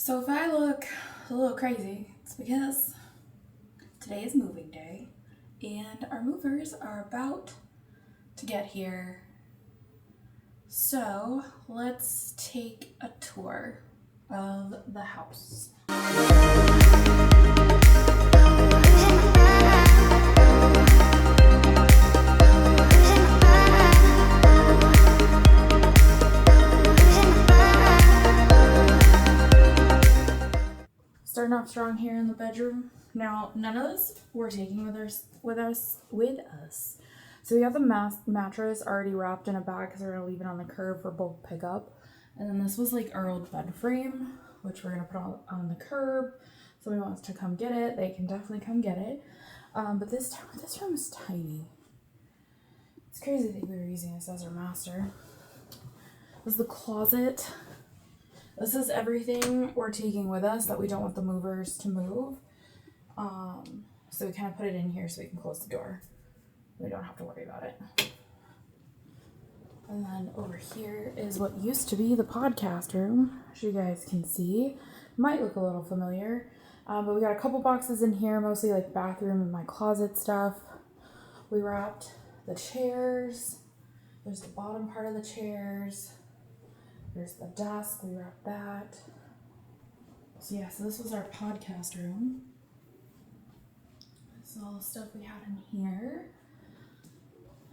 So if I look a little crazy, it's because today is moving day and our movers are about to get here. So let's take a tour of the house. Starting off strong here in the bedroom. Now, none of this we're taking with us. So we have the mattress already wrapped in a bag because we're gonna leave it on the curb for bulk pickup. And then this was like our old bed frame, which we're gonna put on the curb. If somebody wants to come get it, they can definitely come get it. But this room is tiny. It's crazy that we were using this as our master. This is the closet. This is everything we're taking with us that we don't want the movers to move. So we kind of put it in here so we can close the door. We don't have to worry about it. And then over here is what used to be the podcast room, as you guys can see. Might look a little familiar. But we got a couple boxes in here, mostly like bathroom and my closet stuff. We wrapped the chairs. There's the bottom part of the chairs. There's the desk, we wrapped that. So yeah, so this was our podcast room. This is all the stuff we had in here.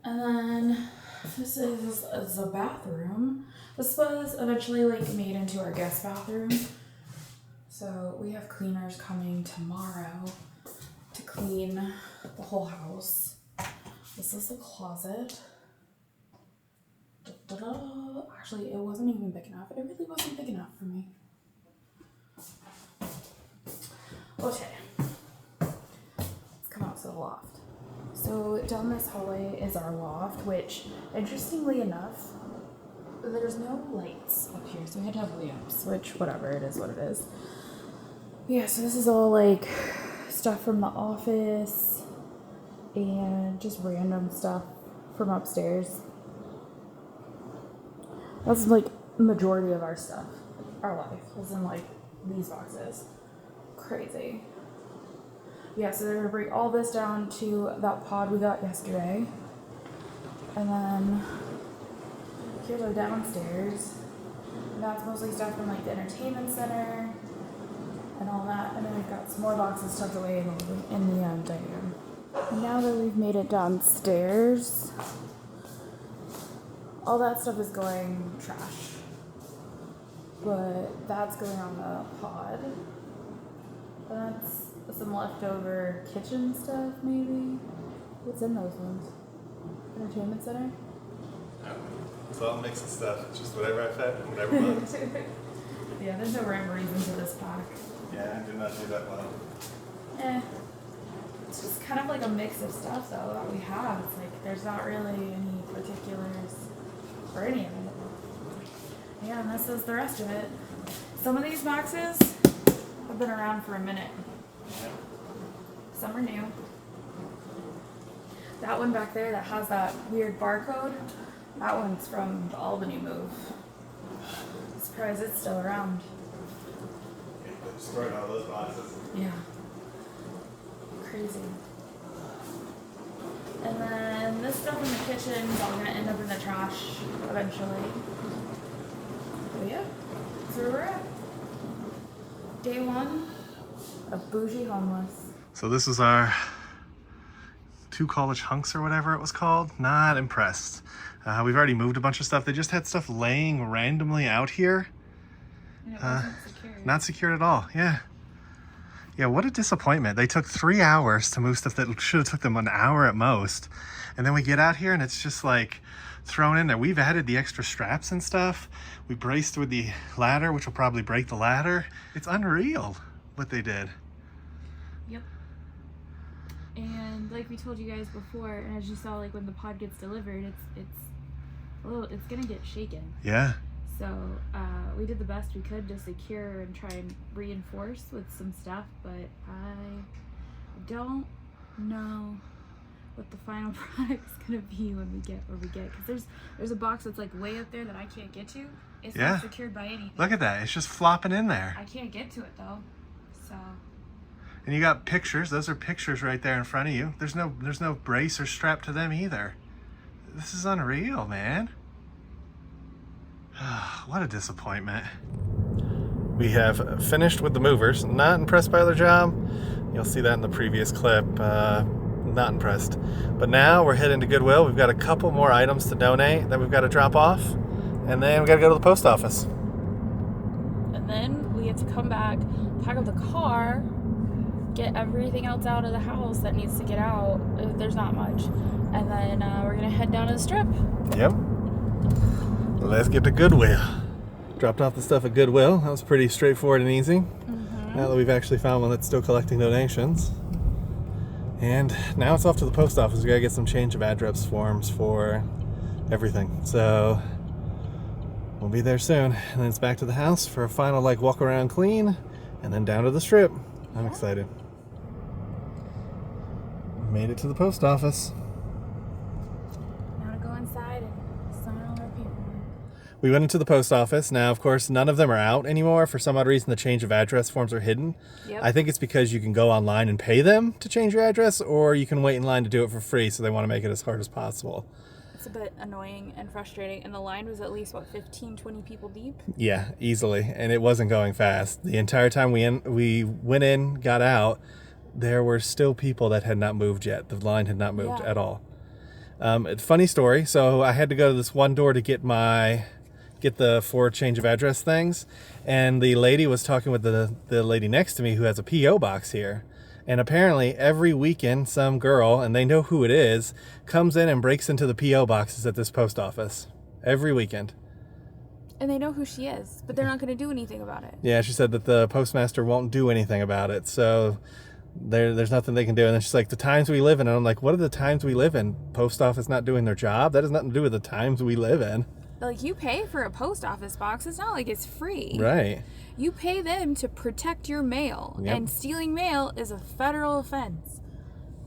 And then this is a bathroom. This was eventually like made into our guest bathroom. So we have cleaners coming tomorrow to clean the whole house. This is the closet. Actually, it wasn't even big enough. It really wasn't big enough for me. Okay. Let's come out to the loft. So down this hallway is our loft, which, interestingly enough, there's no lights up here. So we had to have lamps, which, whatever, it is what it is. Yeah, so this is all like stuff from the office and just random stuff from upstairs. That's like the majority of our stuff, our life, is in like these boxes. Crazy. Yeah, so they're gonna bring all this down to that pod we got yesterday. And then here's our downstairs. And that's mostly stuff from like the entertainment center and all that. And then we've got some more boxes tucked away in the dining room. And now that we've made it downstairs, all that stuff is going trash, but that's going on the pod. That's some leftover kitchen stuff, maybe. What's in those ones? Entertainment center? It's all mix of stuff. It's just whatever I fed and whatever bugs. Yeah, there's no rhyme or reason to this pack. Yeah, I did not do that well. It's just kind of like a mix of stuff, though, that we have. It's like there's not really any particulars for any of it. Yeah, and this is the rest of it. Some of these boxes have been around for a minute. Some are new. That one back there that has that weird barcode, that one's from the Albany move. I'm surprised it's still around. Yeah, but destroyed all those boxes. Yeah. Crazy. And then this stuff in the kitchen is all gonna end up in the trash eventually. But yeah, that's where we're at. Day one of bougie homeless. So this is our 2 college hunks or whatever it was called. Not impressed. We've already moved a bunch of stuff. They just had stuff laying randomly out here. And it wasn't secured. Not secured at all, yeah. Yeah, what a disappointment. They took 3 hours to move stuff that should have took them an hour at most. And then we get out here and it's just like thrown in there. We've added the extra straps and stuff. We braced with the ladder, which will probably break the ladder. It's unreal what they did. Yep. And like we told you guys before, and as you saw, like when the pod gets delivered, it's gonna get shaken. Yeah. So we did the best we could to secure and try and reinforce with some stuff, but I don't know what the final product's gonna be when we get where we get, because there's a box that's like way up there that I can't get to, It's not secured by anything. Look at that. It's just flopping in there. I can't get to it though. So. And you got pictures. Those are pictures right there in front of you. There's no brace or strap to them either. This is unreal, man. What a disappointment. We have finished with the movers. Not impressed by their job. You'll see that in the previous clip. Not impressed. But now we're heading to Goodwill. We've got a couple more items to donate that we've got to drop off. And then we got to go to the post office. And then we have to come back, pack up the car, get everything else out of the house that needs to get out. There's not much. And then we're going to head down to the strip. Yep. Let's get to Goodwill. Dropped off the stuff at Goodwill. That was pretty straightforward and easy. Now that we've actually found one that's still collecting donations. And now it's off to the post office. We gotta get some change of address forms for everything. So we'll be there soon. And then it's back to the house for a final walk around clean and then down to the strip. I'm excited. Made it to the post office. Now to go inside and sign all our paperwork. We went into the post office. Now, of course, none of them are out anymore. For some odd reason, the change of address forms are hidden. Yep. I think it's because you can go online and pay them to change your address, or you can wait in line to do it for free, so they want to make it as hard as possible. It's a bit annoying and frustrating, and the line was at least, 15, 20 people deep? Yeah, easily, and it wasn't going fast. The entire time we went in, got out, there were still people that had not moved yet. The line had not moved at all. Funny story. So I had to go to this one door to get the 4 change of address things, and the lady was talking with the lady next to me who has a P.O. box here. And apparently every weekend some girl, and they know who it is, comes in and breaks into the P.O. boxes at this post office. Every weekend. And they know who she is, but they're not going to do anything about it. Yeah, she said that the postmaster won't do anything about it, so there's nothing they can do. And then she's like, the times we live in. And I'm like, what are the times we live in? Post office not doing their job? That has nothing to do with the times we live in. You pay for a post office box. It's not like it's free. Right. You pay them to protect your mail. Yep. And stealing mail is a federal offense.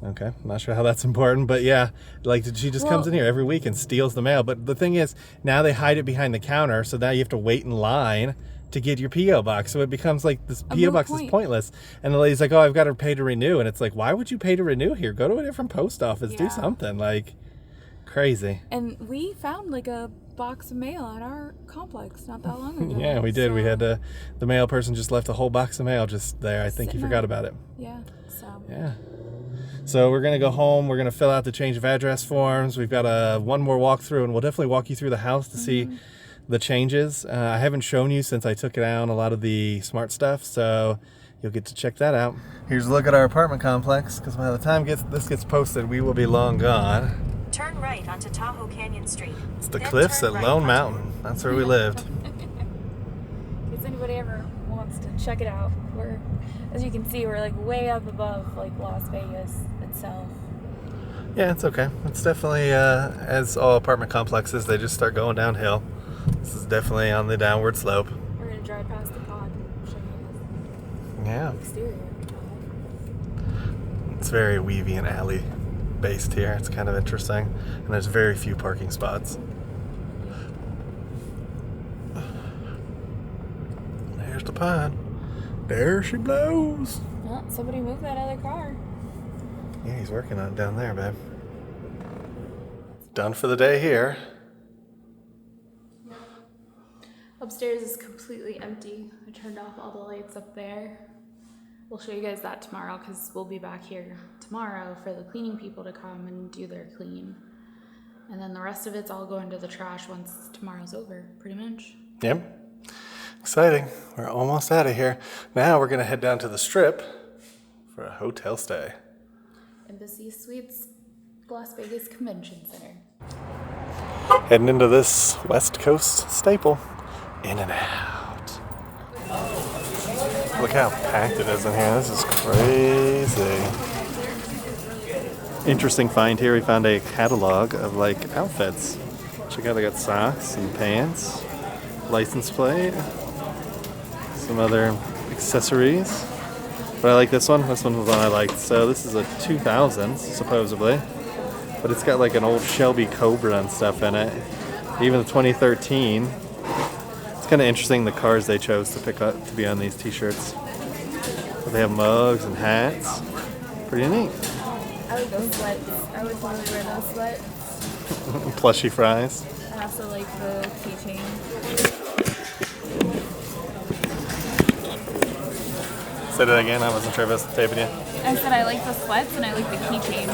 Okay. I'm not sure how that's important, but yeah. She just comes in here every week and steals the mail. But the thing is, now they hide it behind the counter, so now you have to wait in line to get your P.O. box. So it becomes this P.O. box is pointless. And the lady's like, oh, I've got to pay to renew. And it's like, why would you pay to renew here? Go to a different post office. Do something. Crazy. And we found a box of mail at our complex not that long ago. Yeah, we did. So we had the mail person just left a whole box of mail just there. I think he forgot about it. Yeah. So. Yeah. So we're going to go home. We're going to fill out the change of address forms. We've got one more walkthrough, and we'll definitely walk you through the house to see the changes. I haven't shown you since I took down a lot of the smart stuff, so you'll get to check that out. Here's a look at our apartment complex, because by the time this gets posted, we will be long gone. Turn right onto Tahoe Canyon Street. It's the cliffs at Lone Mountain. That's where we lived. In case anybody ever wants to check it out, as you can see, we're way up above Las Vegas itself. Yeah, it's okay. It's definitely, as all apartment complexes, they just start going downhill. This is definitely on the downward slope. We're going to drive past the pod and show you the exterior. It's very weavy and alley based here. It's kind of interesting. And there's very few parking spots. There's the pod. There she blows. Well, somebody moved that other car. Yeah, he's working on it down there, babe. Done for the day here. Upstairs is completely empty. I turned off all the lights up there. We'll show you guys that tomorrow because we'll be back here tomorrow for the cleaning people to come and do their clean. And then the rest of it's all going to the trash once tomorrow's over, pretty much. Yep. Exciting. We're almost out of here. Now we're going to head down to the Strip for a hotel stay. Embassy Suites, Las Vegas Convention Center. Heading into this West Coast staple. In and out. Look how packed it is in here. This is crazy. Interesting find here. We found a catalog of outfits. Check out, they got socks and pants, license plate, some other accessories. But I like this one. This one was the one I liked. So this is a 2000s, supposedly. But it's got an old Shelby Cobra and stuff in it. Even the 2013. kind of interesting the cars they chose to pick up to be on these t-shirts. So they have mugs and hats. Pretty neat. I like those sweats. I would totally wear those sweats. Plushy fries. I also like the keychain. Say that again. I wasn't sure if I was taping you. I said I like the sweats and I like the keychain.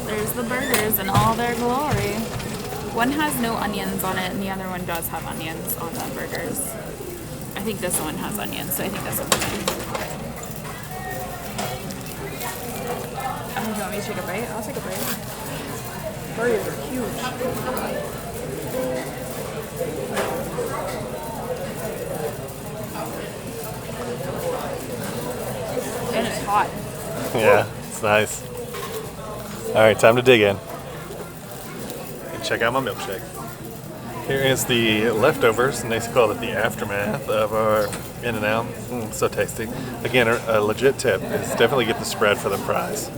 There's the burgers in all their glory. One has no onions on it and the other one does have onions on the burgers. I think this one has onions, so I think this one's good. Oh, do you want me to take a bite? I'll take a bite. Burgers are huge. And it's hot. Yeah, it's nice. All right, time to dig in. And check out my milkshake. Here is the leftovers, and they call it the aftermath of our In-N-Out. So tasty. Again, a legit tip is definitely get the spread for the fries.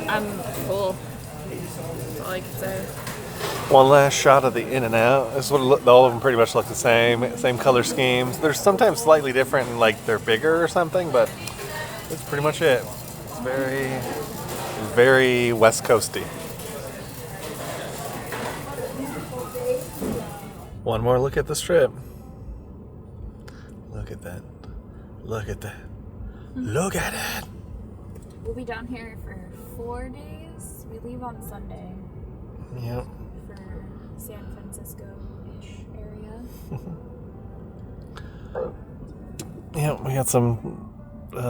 I'm full. That's all I can say. One last shot of the In-N-Out. This is what all of them pretty much look the same color schemes. They're sometimes slightly different, and like they're bigger or something, but that's pretty much it. It's very West Coasty. One more look at the strip. Look at that. Look at that. Look at it. We'll be down here for 4 days. We leave on Sunday. Yep. For San Francisco-ish area. Yeah, we got some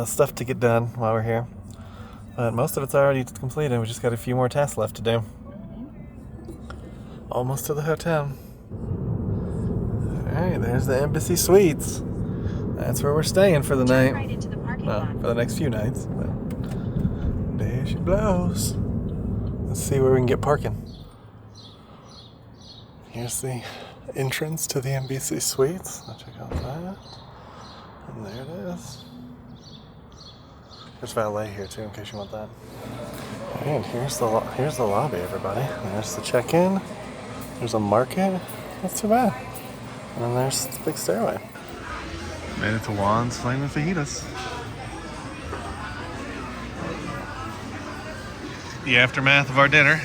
stuff to get done while we're here. But most of it's already completed. We just got a few more tasks left to do. Almost to the hotel. Alright, there's the Embassy Suites. That's where we're staying for the night. Right into the parking Well, lot. for the next few nights. But there she blows. Let's see where we can get parking. Here's the entrance to the Embassy Suites. I'll check out that. And there it is. There's valet here too, in case you want that. And here's the lobby, everybody. There's the check-in. There's a market. Not too bad. And then there's the big stairway. Made it to Juan's Flaming Fajitas. The aftermath of our dinner.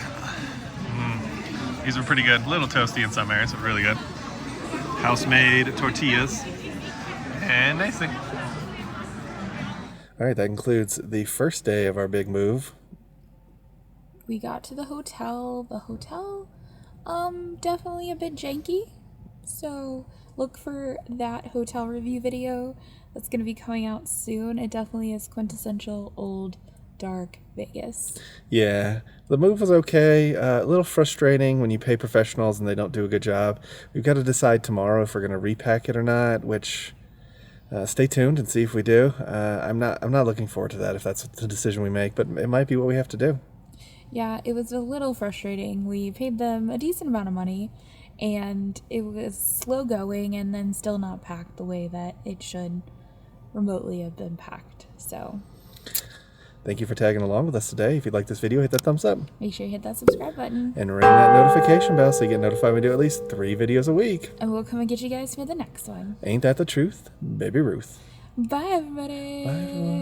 These were pretty good. A little toasty in some areas, but really good. House-made tortillas. And nicely. All right, that concludes the first day of our big move. We got to the hotel. The hotel, definitely a bit janky. So look for that hotel review video. That's going to be coming out soon. It definitely is quintessential old, dark Vegas. Yeah, the move was okay. A little frustrating when you pay professionals and they don't do a good job. We've got to decide tomorrow if we're going to repack it or not, which... stay tuned and see if we do. I'm not looking forward to that if that's the decision we make, but it might be what we have to do. Yeah, it was a little frustrating. We paid them a decent amount of money, and it was slow going and then still not packed the way that it should remotely have been packed. So thank you for tagging along with us today. If you like this video, hit that thumbs up. make sure you hit that subscribe button. And ring that notification bell so you get notified when we do at least 3 videos a week. And we'll come and get you guys for the next one. Ain't that the truth, Baby Ruth? Bye, everybody. Bye, everyone.